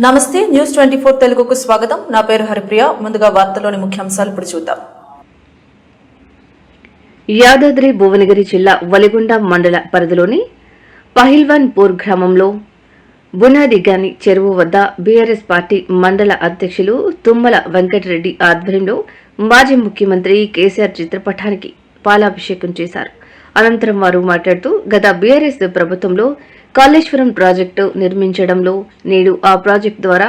నమస్తే న్యూస్ 24 తెలుగుకు స్వాగతం. నా పేరు హరిప్రియ. ముందుగా వార్తల్లోని ముఖ్యాంశాలు ఇప్పుడు చూద్దాం. యాదాద్రి భువనగిరి జిల్లా వలిగొండ మండల పరిధిలోని పహిల్వాన్పూర్ గ్రామంలో బునాదిగాని చెరువు వద్ద బీఆర్ఎస్ పార్టీ మండల అధ్యక్షులు తుమ్మల వెంకటరెడ్డి ఆధ్వర్యంలో మాజీ ముఖ్యమంత్రి కేసీఆర్ చిత్రపటానికి పాలాభిషేకం చేశారు. అనంతరం వారు మాట్లాడుతూ గత బీఆర్ఎస్ ప్రభుత్వంలో కాళేశ్వరం ప్రాజెక్టు నిర్మించడంలో నేడు ఆ ప్రాజెక్టు ద్వారా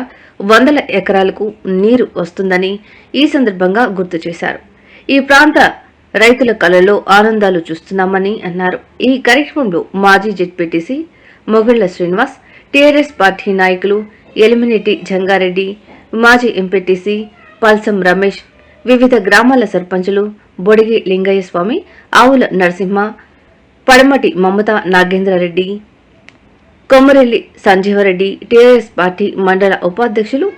వందల ఎకరాలకు నీరు వస్తుందని ఈ సందర్భంగా గుర్తు చేశారు. ఈ ప్రాంత రైతుల కళలో ఆనందాలు చూస్తున్నామని అన్నారు. ఈ కార్యక్రమంలో మాజీ ZPTC Mogulla Srinivas, TRS party నాయకులు ఎలిమినేటి జంగారెడ్డి, మాజీ ఎంపీటీసీ పల్సం రమేష్, వివిధ గ్రామాల సర్పంచులు బొడిగి లింగయ్య స్వామి, ఆవుల నరసింహ, పడమటి మమతా నాగేంద్రారెడ్డి, కొమరెల్లి సంజీవరెడ్డి, టీఆర్ఎస్ పార్టీ మండల ఉపాధ్యక్షులు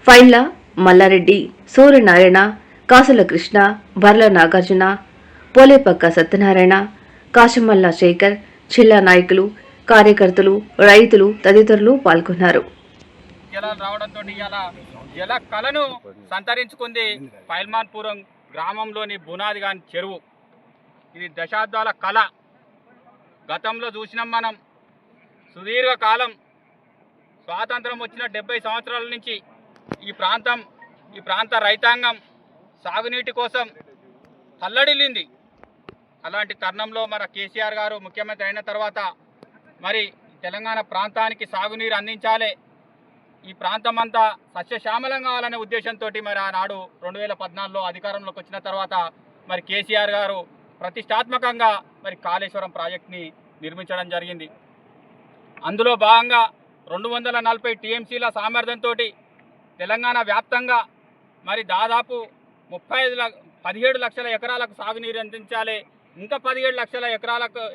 ఫైన్ల మల్లారెడ్డి, సూర్యనారాయణ, కాసుల కృష్ణ, బర్ల నాగార్జున, పోలేపక్క సత్యనారాయణ, కాశమల్ల శేఖర్, జిల్లా నాయకులు, కార్యకర్తలు, రైతులు తదితరులు పాల్గొన్నారు. జలాలు రావడంతో జల కళను సంతరించుకుంది పైల్మాన్పురం గ్రామంలోని బునాదిగాని చెరువు. ఇది దశాబ్దాల కళ. గతంలో చూసినాం మనం. సుదీర్ఘకాలం స్వాతంత్రం వచ్చిన 70 సంవత్సరాల నుంచి ఈ ప్రాంత రైతాంగం సాగునీటి కోసం తల్లడిల్లింది. అలాంటి తరుణంలో మన కేసీఆర్ గారు ముఖ్యమంత్రి అయిన తర్వాత మరి తెలంగాణ ప్రాంతానికి సాగునీరు అందించాలి, ఈ ప్రాంతం అంతా సస్యశ్యామలం కావాలనే ఉద్దేశంతో మరి ఆనాడు 2014లో అధికారంలోకి వచ్చిన తర్వాత మరి కేసీఆర్ గారు ప్రతిష్టాత్మకంగా మరి కాళేశ్వరం ప్రాజెక్ట్ని నిర్మించడం జరిగింది. అందులో భాగంగా 240 టీఎంసీల సామర్థ్యంతో తెలంగాణ వ్యాప్తంగా మరి దాదాపు 17 లక్షల ఎకరాలకు సాగునీరు అందించాలి, ఇంకా 17 లక్షల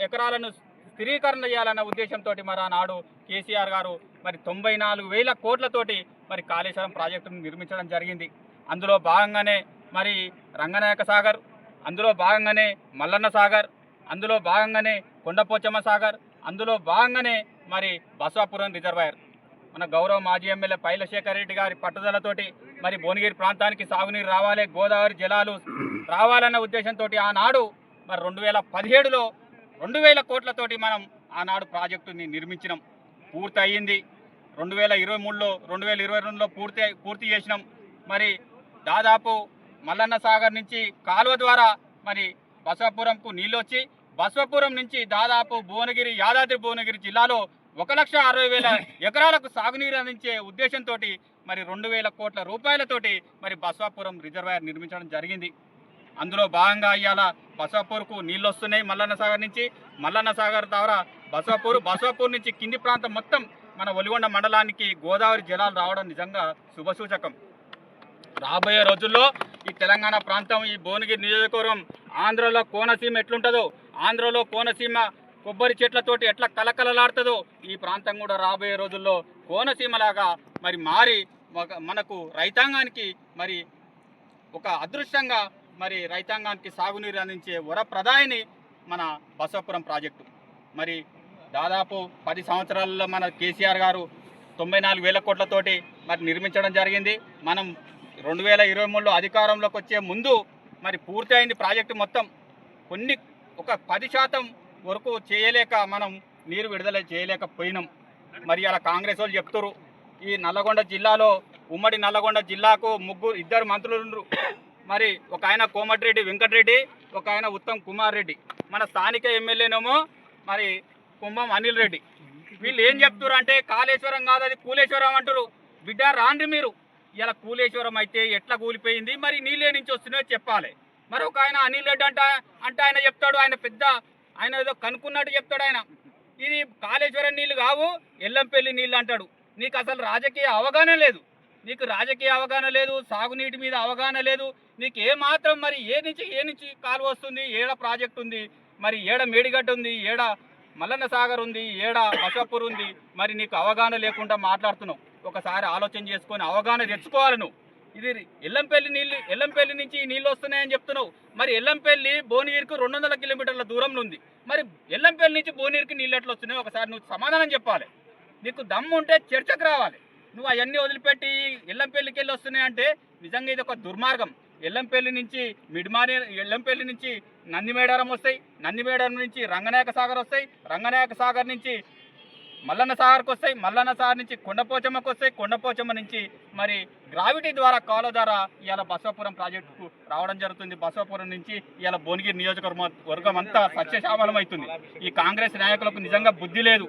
ఎకరాలను స్థిరీకరణ చేయాలన్న ఉద్దేశంతో మరి ఆనాడు కేసీఆర్ గారు మరి 94,000 కోట్లతోటి మరి కాళేశ్వరం ప్రాజెక్టును నిర్మించడం జరిగింది. అందులో భాగంగానే మరి రంగనాయక సాగర్, అందులో భాగంగానే మల్లన్న సాగర్, అందులో భాగంగానే కొండపోచమ్మ సాగర్, అందులో భాగంగానే మరి బసవాపురం రిజర్వాయర్. మన గౌరవ మాజీ ఎమ్మెల్యే పైలశేఖర్ రెడ్డి గారి పట్టుదలతోటి మరి భువనగిరి ప్రాంతానికి సాగునీరు రావాలి, గోదావరి జలాలు రావాలన్న ఉద్దేశంతో ఆనాడు మరి 2017లో 2,000 కోట్లతోటి మనం ఆనాడు ప్రాజెక్టుని నిర్మించినాం. పూర్తి అయ్యింది. 2023లో 2022లో పూర్తి చేసినాం. మరి దాదాపు మల్లన్న సాగర్ నుంచి కాలువ ద్వారా మరి బసవాపురంకు నీళ్ళు వచ్చి బసవాపురం నుంచి దాదాపు యాదాద్రి భువనగిరి జిల్లాలో 1,60,000 ఎకరాలకు సాగునీరు అందించే ఉద్దేశంతో మరి 2,000 కోట్ల రూపాయలతోటి మరి బసవాపురం రిజర్వాయర్ నిర్మించడం జరిగింది. అందులో భాగంగా ఇవాళ బసవాపూర్కు నీళ్ళు వస్తున్నాయి. మల్లన్న సాగర్ నుంచి మల్లన్న సాగర్ ద్వారా బసవాపూర్ నుంచి కింది ప్రాంతం మొత్తం మన ఒలిగొండ మండలానికి గోదావరి జలాలు రావడం నిజంగా శుభసూచకం. రాబోయే రోజుల్లో ఈ తెలంగాణ ప్రాంతం, ఈ భువనగిరి నియోజకవర్గం ఆంధ్రలో కోనసీమ ఎట్లుంటుందో, ఆంధ్రలో కోనసీమ కొబ్బరి చెట్లతోటి ఎట్లా కలకలలాడుతుందో ఈ ప్రాంతం కూడా రాబోయే రోజుల్లో కోనసీమలాగా మారి మనకు రైతాంగానికి మరి ఒక అదృష్టంగా మరి రైతాంగానికి సాగునీరు అందించే వరప్రదాయిని మన బసవాపురం ప్రాజెక్టు. మరి దాదాపు 10 సంవత్సరాలలో మన కేసీఆర్ గారు 94,000 కోట్లతోటి మరి నిర్మించడం జరిగింది. మనం 2023లో అధికారంలోకి వచ్చే ముందు మరి పూర్తి అయింది ప్రాజెక్టు మొత్తం. ఒక 10% వరకు చేయలేక మనం నీరు విడుదల చేయలేకపోయినాం. మరి అలా కాంగ్రెస్ వాళ్ళు చెప్తారు, ఈ నల్లగొండ జిల్లాలో ఉమ్మడి నల్లగొండ జిల్లాకు 2 మంత్రులు ఉన్నారు. మరి ఒక ఆయన కోమటిరెడ్డి వెంకటరెడ్డి, ఒక ఆయన ఉత్తమ్ కుమార్ రెడ్డి. మన స్థానిక ఎమ్మెల్యేనేమో మరి కుంభం అనిల్ రెడ్డి. వీళ్ళు ఏం చెప్తారు అంటే కాళేశ్వరం కాదు అది కూలేశ్వరం అంటారు. బిడ్డ రాండి మీరు, ఇలా కూలేశ్వరం అయితే ఎట్లా కూలిపోయింది, మరి నీళ్ళే నుంచి వస్తున్నాయో చెప్పాలి. మరి ఒక ఆయన అనిల్ రెడ్డి అంటే ఆయన చెప్తాడు, ఆయన ఏదో కనుక్కున్నట్టు చెప్తాడు. ఆయన ఇది కాళేశ్వరం నీళ్ళు కావు ఎల్లంపల్లి నీళ్ళు అంటాడు. నీకు అసలు రాజకీయ అవగాహన లేదు, సాగునీటి మీద అవగాహన లేదు. నీకు ఏమాత్రం మరి ఏ నుంచి కాలువ వస్తుంది, ఏడ ప్రాజెక్ట్ ఉంది, మరి ఏడ మేడిగడ్డ ఉంది, ఏడ మల్లన్న సాగర్ ఉంది, ఏడ బసవాపూర్ ఉంది, మరి నీకు అవగాహన లేకుండా మాట్లాడుతున్నావు. ఒకసారి ఆలోచన చేసుకొని అవగాహన తెచ్చుకోవాలి. నువ్వు ఇది ఎల్లంపల్లి నుంచి నీళ్ళు వస్తున్నాయని చెప్తున్నావు. మరి ఎల్లంపల్లి భువనగిరికి 200 కిలోమీటర్ల దూరంలో ఉంది. మరి ఎల్లంపల్లి నుంచి భువనగిరికి నీళ్ళు ఎట్లా వస్తున్నాయో ఒకసారి నువ్వు సమాధానం చెప్పాలి. నీకు దమ్ము ఉంటే చర్చకు రావాలి. నువ్వు అవన్నీ వదిలిపెట్టి ఎల్లంపల్లికి వెళ్ళి వస్తున్నాయంటే నిజంగా ఇది ఒక దుర్మార్గం. ఎల్లంపల్లి నుంచి ఎల్లంపల్లి నుంచి నందిమేడారం వస్తాయి, నందిమేడారం నుంచి రంగనాయక సాగర్ వస్తాయి, రంగనాయక సాగర్ నుంచి మల్లన్న సాగర్కి వస్తాయి, మల్లన్న సాగర్ నుంచి కొండపోచమ్మకు వస్తాయి, కొండపోచమ్మ నుంచి మరి గ్రావిటీ ద్వారా కాలువ ద్వారా ఇవాళ బసవాపురం ప్రాజెక్టుకు రావడం జరుగుతుంది. బసవాపురం నుంచి ఇవాళ భువనగిరి నియోజకవర్గం అంతా సస్యశ్యామలం అవుతుంది. ఈ కాంగ్రెస్ నాయకులకు నిజంగా బుద్ధి లేదు.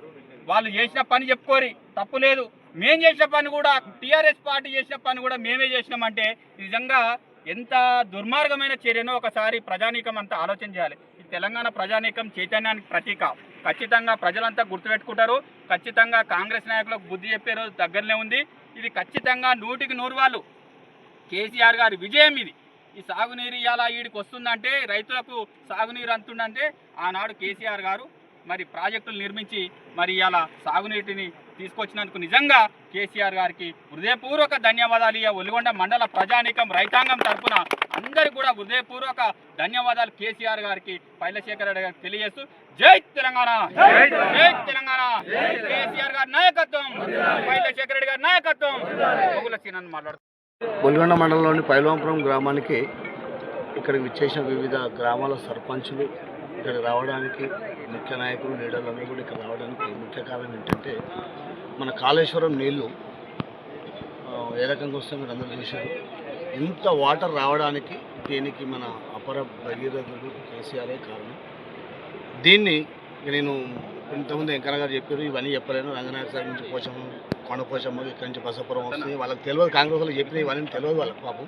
వాళ్ళు చేసిన పని చెప్పుకోరి, తప్పు లేదు. మేము చేసిన పని కూడా, టీఆర్ఎస్ పార్టీ చేసిన పని కూడా మేమే చేసినామంటే నిజంగా ఎంత దుర్మార్గమైన చర్యనో ఒకసారి ప్రజానీకం అంతా ఆలోచన చేయాలి. ఈ తెలంగాణ ప్రజానీకం చైతన్యానికి ప్రతీక. ఖచ్చితంగా ప్రజలంతా గుర్తుపెట్టుకుంటారు. ఖచ్చితంగా కాంగ్రెస్ నాయకులకు బుద్ధి చెప్పే రోజు దగ్గరనే ఉంది. ఇది ఖచ్చితంగా 100% కేసీఆర్ గారి విజయం. ఇది ఈ సాగునీరు ఇలా వీడికి వస్తుందంటే, రైతులకు సాగునీరు అందుతుందంటే ఆనాడు కేసీఆర్ గారు మరి ప్రాజెక్టులు నిర్మించి మరి ఇలా సాగునీటిని తీసుకొచ్చినందుకు నిజంగా కేసీఆర్ గారికి హృదయపూర్వక ధన్యవాదాలు. ఈ ఒలిగొండ మండల ప్రజానీకం రైతాంగం తరఫున అందరికీ కూడా హృదయపూర్వక ధన్యవాదాలు కేసీఆర్ గారికి, పైలశేఖర రెడ్డి గారికి తెలియజేస్తూ జై తెలంగాణ, జై తెలంగాణ. కేసీఆర్ గారి నాయకత్వం, పైలశేఖర రెడ్డి గారి నాయకత్వం. మొగుల సీనని మాట్లాడుతున్నారు. ఒలిగొండ మండలంలోని పైల్వాంపురం గ్రామానికి ఇక్కడికి విచ్చేసిన వివిధ గ్రామాల సర్పంచులు ఇక్కడికి రావడానికి, ముఖ్య నాయకులు లీడర్లు అందరూ కూడా ఇక్కడ రావడానికి ముఖ్య కారణం ఏంటంటే, మన కాళేశ్వరం నీళ్లు ఏ రకంగా వస్తే మీరు అందరూ చూశారు. ఇంత వాటర్ రావడానికి దీనికి మన అపర భగీరథుడు కేసీఆరే కారణం. దీన్ని నేను ఇంతకుముందు వెంకన్న గారు చెప్పారు, ఇవన్నీ చెప్పలేను. రంగనాయక సాగర్ నుంచి పోచమ్మ, కొండపోచమ్మ, ఇక్కడి నుంచి బసపురం వస్తుంది. వాళ్ళకి తెలియదు, కాంగ్రెస్ వాళ్ళు చెప్పిన ఇవన్నీ తెలియదు వాళ్ళకి పాపం.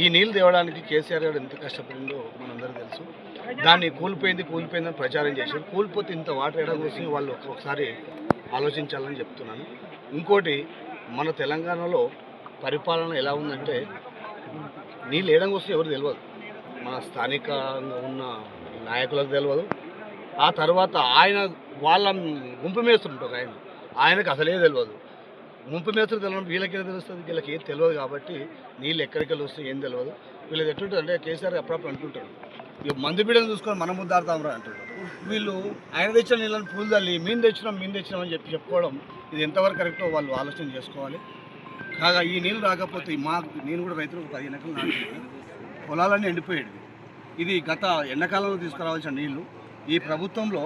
ఈ నీళ్ళు తేవడానికి కేసీఆర్ గారు ఎంత కష్టపడిందో మనందరికీ తెలుసు. దాన్ని కూలిపోయిందని ప్రచారం చేశారు. కూలిపోతే ఇంత వాటర్ ఎడ కోసం వాళ్ళు ఒకసారి ఆలోచించాలని చెప్తున్నాను. ఇంకోటి, మన తెలంగాణలో పరిపాలన ఎలా ఉందంటే, నీళ్ళు ఏడం కోసం ఎవరు తెలియదు. మన స్థానికంగా ఉన్న నాయకులకు తెలియదు. ఆ తర్వాత వాళ్ళ గుంపు మేస్తుంటారు, ఆయనకు అసలే తెలియదు. ముంపు మేస్తులు తెలియడం వీళ్ళకి తెలుస్తుంది, వీళ్ళకి ఏం తెలియదు. కాబట్టి నీళ్ళు ఎక్కడికి వస్తాయి ఏం తెలియదు. వీళ్ళకి ఎట్లుంటుంది అంటే, కేసీఆర్ అప్పుడప్పుడు అంటుంటారు, ఇక మందు బీడలు చూసుకొని మనం ముద్దాడుతామరా అంటారు. వీళ్ళు ఆయన తెచ్చిన నీళ్ళని పూలు తల్లి మేము తెచ్చినాం అని చెప్పుకోవడం ఇది ఎంతవరకు కరెక్టో వాళ్ళు ఆలోచన చేసుకోవాలి. కాగా ఈ నీళ్ళు రాకపోతే నేను కూడా రైతులకు 15 ఎకరాలు నాటుకుంటే పొలాలన్నీ ఎండిపోయేది. ఇది గత ఎండాకాలంలో తీసుకురావాల్సిన నీళ్లు ఈ ప్రభుత్వంలో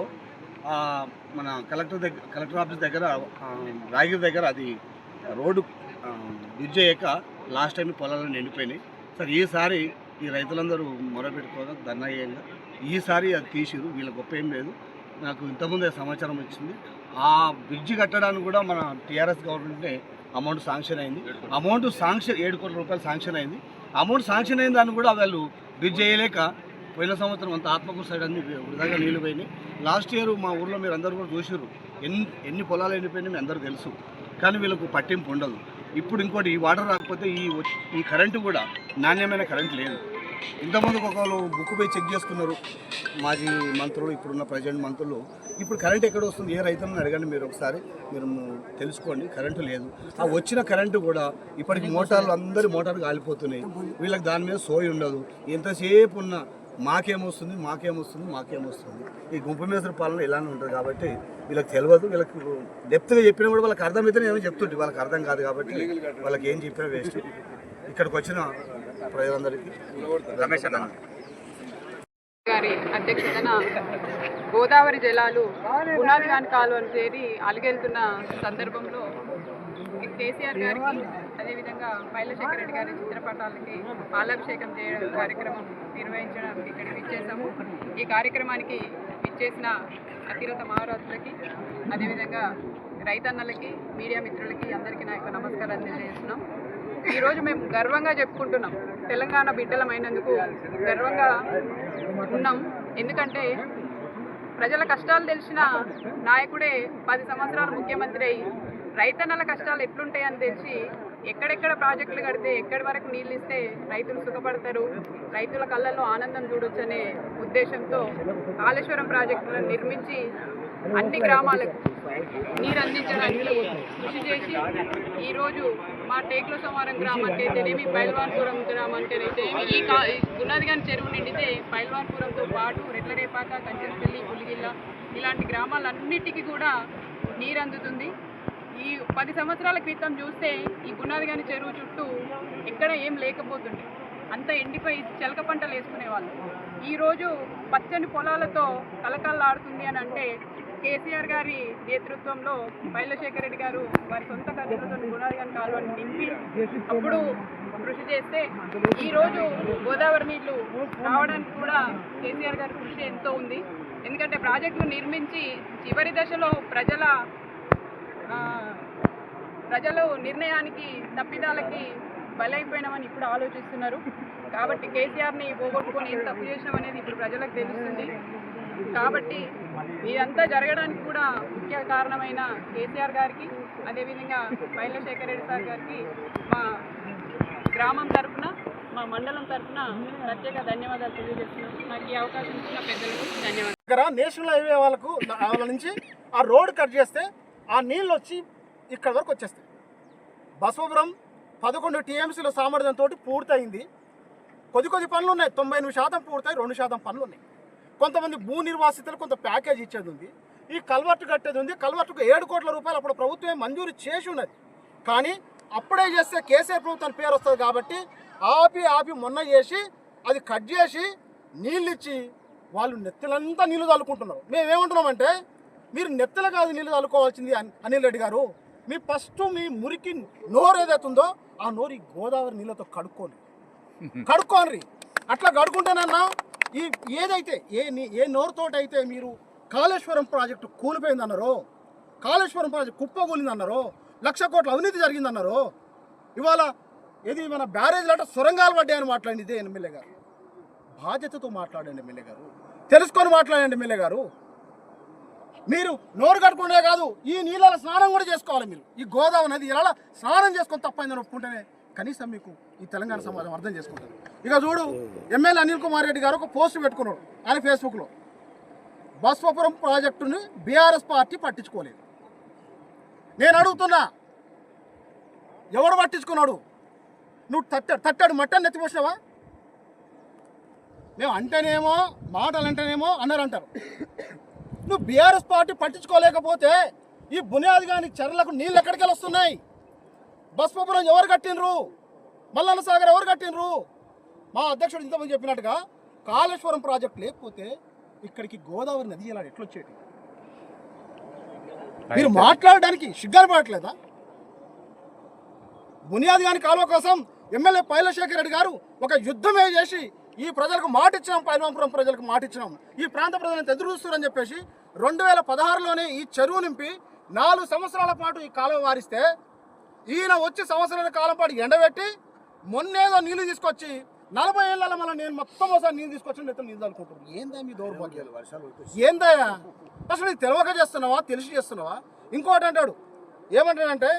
మన కలెక్టర్ ఆఫీస్ దగ్గర రాగిరి దగ్గర అది రోడ్డు బ్రిడ్జ్ అయ్యాక లాస్ట్ టైం పొలాలన్నీ ఎండిపోయినాయి. సరే ఈసారి ఈ రైతులందరూ మొరపెట్టుకోగా ధర్నాయంగా ఈసారి అది తీసిరు. వీళ్ళ గొప్ప ఏం లేదు. నాకు ఇంతకుముందే సమాచారం వచ్చింది. ఆ బ్రిడ్జి కట్టడానికి కూడా మన టీఆర్ఎస్ గవర్నమెంట్నే అమౌంట్ శాంక్షన్ అయింది. 7 కోట్ల రూపాయలు శాంక్షన్ అయింది. అమౌంట్ శాంక్షన్ అయిన దాన్ని కూడా వాళ్ళు బ్రిడ్జ్ చేయలేక పోయిన సంవత్సరం అంతా ఆత్మకూరు సైడ్ అన్ని వృధాగా నీళ్ళు పోయినాయి. లాస్ట్ ఇయర్ మా ఊర్లో మీరు అందరూ కూడా చూసారు, ఎన్ని పొలాలు ఎండిపోయినాయి మీ అందరూ తెలుసు. కానీ వీళ్ళకు పట్టింపు ఉండదు. ఇప్పుడు ఇంకోటి, ఈ వాటర్ రాకపోతే ఈ కరెంటు కూడా నాణ్యమైన కరెంటు లేదు. ఇంతకుముందుకు ఒకళ్ళు బుక్ పోయి చెక్ చేసుకున్నారు మాజీ మంత్రులు, ఇప్పుడున్న ప్రజెంట్ మంత్రులు. ఇప్పుడు కరెంట్ ఎక్కడ వస్తుంది, ఏ రైతులను అడగండి మీరు ఒకసారి, మీరు తెలుసుకోండి. కరెంటు లేదు. ఆ వచ్చిన కరెంటు కూడా ఇప్పటికి అందరి మోటార్లు కాలిపోతున్నాయి. వీళ్ళకి దాని మీద సోయి ఉండదు. ఎంతసేపు ఉన్న మాకేమొస్తుంది. ఈ గుంపు మేస్త్రి పాలన ఇలానే ఉంటుంది. కాబట్టి వీళ్ళకి తెలియదు. వీళ్ళకి డెప్త్గా చెప్పినా కూడా వాళ్ళకి అర్థమైతే ఏమో చెప్తుంటే వాళ్ళకి అర్థం కాదు. కాబట్టి వాళ్ళకి ఏం చెప్పినా వేస్ట్. ఇక్కడికి వచ్చిన ప్రజలందరికీ రమేష్ అన్న గారి అధ్యక్షతన గోదావరి జలాలు పునాదిగాని కాలువను చేరి అలిగెళ్తున్న సందర్భంలో కేసీఆర్ గారికి, అదేవిధంగా పైలశేఖర రెడ్డి గారి చిత్రపటాలకి పాలాభిషేకం చేయడం కార్యక్రమం నిర్వహించడం ఇక్కడ విచ్చేసాము. ఈ కార్యక్రమానికి విచ్చేసిన అతిరథ మహారాజులకి, అదేవిధంగా రైతన్నలకి, మీడియా మిత్రులకి అందరికీ నా యొక్క నమస్కారాలు తెలియజేస్తున్నాం. ఈరోజు మేము గర్వంగా చెప్పుకుంటున్నాం, తెలంగాణ బిడ్డలమైనందుకు గర్వంగా ఉన్నాం. ఎందుకంటే ప్రజల కష్టాలు తెలిసిన నాయకుడే 10 సంవత్సరాలు ముఖ్యమంత్రి అయ్యి రైతన్నల కష్టాలు ఎట్లుంటాయని తెలిసి ఎక్కడెక్కడ ప్రాజెక్టులు కడితే ఎక్కడి వరకు నీళ్ళు ఇస్తే రైతులు సుఖపడతారు, రైతుల కళ్ళల్లో ఆనందం చూడొచ్చు అనే ఉద్దేశంతో కాళేశ్వరం ప్రాజెక్టులను నిర్మించి అన్ని గ్రామాలకు నీరు అందించడానికి కృషి చేసి ఈరోజు మా టేకుల సోమవారం గ్రామానికి అయితేనేమి, పైల్వాన్పురం గ్రామానికి అయితేనేమి, ఈ గున్నదిగాని చెరువు నిండితే పైల్వాన్పురంతో పాటు రెడ్లరేపాక, కంచెనపల్లి, పులిగిల్ల ఇలాంటి గ్రామాలన్నిటికీ కూడా నీరు అందుతుంది. ఈ 10 సంవత్సరాల క్రితం చూస్తే ఈ గున్నాదిగాని చెరువు చుట్టూ ఎక్కడ ఏం లేకపోతుండే, అంతా ఎండిపోయి చెలక పంటలు వేసుకునేవాళ్ళు. ఈరోజు పచ్చని పొలాలతో కలకల్లాడుతుంది అని అంటే కేసీఆర్ గారి నేతృత్వంలో మైలశేఖర్ రెడ్డి గారు వారి సొంత ఖర్చులతో గున్నాదిగాని కాలువని నింపి అప్పుడు కృషి చేస్తే ఈరోజు గోదావరి నీళ్లు రావడానికి కూడా కేసీఆర్ గారి కృషి ఎంతో ఉంది. ఎందుకంటే ప్రాజెక్టులు నిర్మించి చివరి దశలో ప్రజలు నిర్ణయానికి తప్పిదాలకి బలైపోయినామని ఇప్పుడు ఆలోచిస్తున్నారు. కాబట్టి కేసీఆర్ని పోగొట్టుకొని ఏం తప్పు చేసినాం అనేది ఇప్పుడు ప్రజలకు తెలుస్తుంది. కాబట్టి ఇదంతా జరగడానికి కూడా ముఖ్య కారణమైన కేసీఆర్ గారికి, అదేవిధంగా మైలశేఖర్ రెడ్డి సార్ గారికి మా గ్రామం తరఫున, మా మండలం తరఫున ప్రత్యేక ధన్యవాదాలు తెలియజేస్తున్నాం. నాకు ఈ అవకాశం ఇచ్చిన పెద్దలకు ధన్యవాదాలు. నేషనల్ హైవే వాళ్ళ నుంచి ఆ రోడ్ కట్ చేస్తే ఆ నీళ్ళు వచ్చి ఇక్కడ వరకు వచ్చేస్తాయి. బసవపురం 11 TMCల సామర్థ్యంతో పూర్తయింది. కొద్ది పనులు ఉన్నాయి, 98% పూర్తయి, 2% పనులు ఉన్నాయి. కొంతమంది భూ నిర్వాసితులు కొంత ప్యాకేజ్ ఇచ్చేది ఉంది. ఈ కల్వర్టు కట్టేది ఉంది. కల్వర్టుకు 7 కోట్ల రూపాయలు అప్పుడు ప్రభుత్వమే మంజూరు చేసి ఉన్నది. కానీ అప్పుడే చేస్తే కేసీఆర్ ప్రభుత్వం పేరు వస్తుంది కాబట్టి ఆపి మొన్న చేసి అది కట్ చేసి నీళ్ళు ఇచ్చి వాళ్ళు నెత్తలంతా నీళ్ళు చల్లుకుంటున్నారు. మేమేమంటున్నామంటే మీరు నెత్తలు కాదు నీళ్ళు చల్లుకోవాల్సింది అనిల్ రెడ్డి గారు. మీ ఫస్ట్ మీ మురికి నోరు ఏదైతుందో ఆ నోరు ఈ గోదావరి నీళ్ళతో కడుక్కోనరి. అట్లా కడుక్కుంటేనన్నా ఈ ఏదైతే ఏ నోరుతోటైతే మీరు కాళేశ్వరం ప్రాజెక్టు కూలిపోయిందన్నారో, కాళేశ్వరం ప్రాజెక్టు కుప్పకూలిందన్నారో, 1,00,000 కోట్ల అవినీతి జరిగిందన్నారో, ఇవాళ ఇది మన బ్యారేజ్లు సొరంగాలు పడ్డాయని మాట్లాడింది ఎమ్మెల్యే గారు. బాధ్యతతో మాట్లాడండి ఎమ్మెల్యే గారు, తెలుసుకొని మాట్లాడండి ఎమ్మెల్యే గారు. మీరు నోరు కట్టుకునే కాదు, ఈ నీళ్ళ స్నానం కూడా చేసుకోవాలి. మీరు ఈ గోదావరి నది ఇలా స్నానం చేసుకొని తప్పైందని ఒప్పుకుంటేనే కనీసం మీకు ఈ తెలంగాణ సమాజం అర్థం చేసుకుంటారు. ఇక చూడు, ఎమ్మెల్యే అనిల్ కుమార్ రెడ్డి గారు ఒక పోస్ట్ పెట్టుకున్నాడు ఆయన ఫేస్బుక్లో, బస్వపురం ప్రాజెక్టుని బీఆర్ఎస్ పార్టీ పట్టించుకోలేదు. నేను అడుగుతున్నా, ఎవడు పట్టించుకున్నాడు? నువ్వు తట్టాడు మట్టని నెత్తిపోసినావా? మేము అంటేనేమో మాటలు అంటేనేమో అన్నారంటారు. నువ్వు బీఆర్ఎస్ పార్టీ పట్టించుకోలేకపోతే ఈ బునియాది కానీ చెర్లకు నీళ్ళు ఎక్కడికి వస్తున్నాయి? బస్వపురం ఎవరు కట్టినరు? మల్లన్న సాగర్ ఎవరు కట్టినరు? మా అధ్యక్షుడు ఇంతమంది చెప్పినట్టుగా కాళేశ్వరం ప్రాజెక్ట్ లేకపోతే ఇక్కడికి గోదావరి నది ఇలా ఎట్లొచ్చేది? మీరు మాట్లాడడానికి సిగ్గుపడట్లేదా? బునియాది కానీ కాలువ కోసం ఎమ్మెల్యే మైలశేఖర్ రెడ్డి గారు ఒక యుద్ధమే చేసి ఈ ప్రజలకు మాట ఇచ్చినాం, పైల్వాంపురం ప్రజలకు మాట ఇచ్చినాం, ఈ ప్రాంత ప్రజలను ఎదురు చూస్తారని చెప్పేసి 2016లోనే ఈ చెరువు నింపి 4 సంవత్సరాల పాటు ఈ కాలువ వారిస్తే ఈయన వచ్చి సంవత్సరాల కాలం పాటు ఎండబెట్టి మొన్నేదో నీళ్లు తీసుకొచ్చి 40 ఏళ్ళ మళ్ళీ నేను మొత్తం ఒకసారి నీళ్ళు తీసుకొచ్చి నీళ్ళు అనుకుంటున్నాను. ఏందా మీ దౌర్భాగ్యాలు? ఏందయ్యా అసలు నీకు తెలియక చేస్తున్నావా, తెలిసి చేస్తున్నావా? ఇంకోటి అంటాడు, ఏమంటాడంటే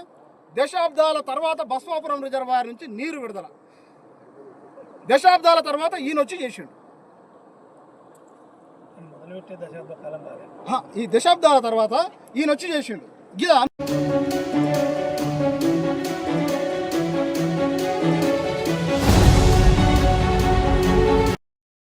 దశాబ్దాల తర్వాత బస్వాపురం రిజర్వాయర్ నుంచి నీరు విడుదల, దశాబ్దాల తర్వాత ఈయన వచ్చి చేసిండు. ఈ దశాబ్దాల తర్వాత ఈయన వచ్చి చేసిండు.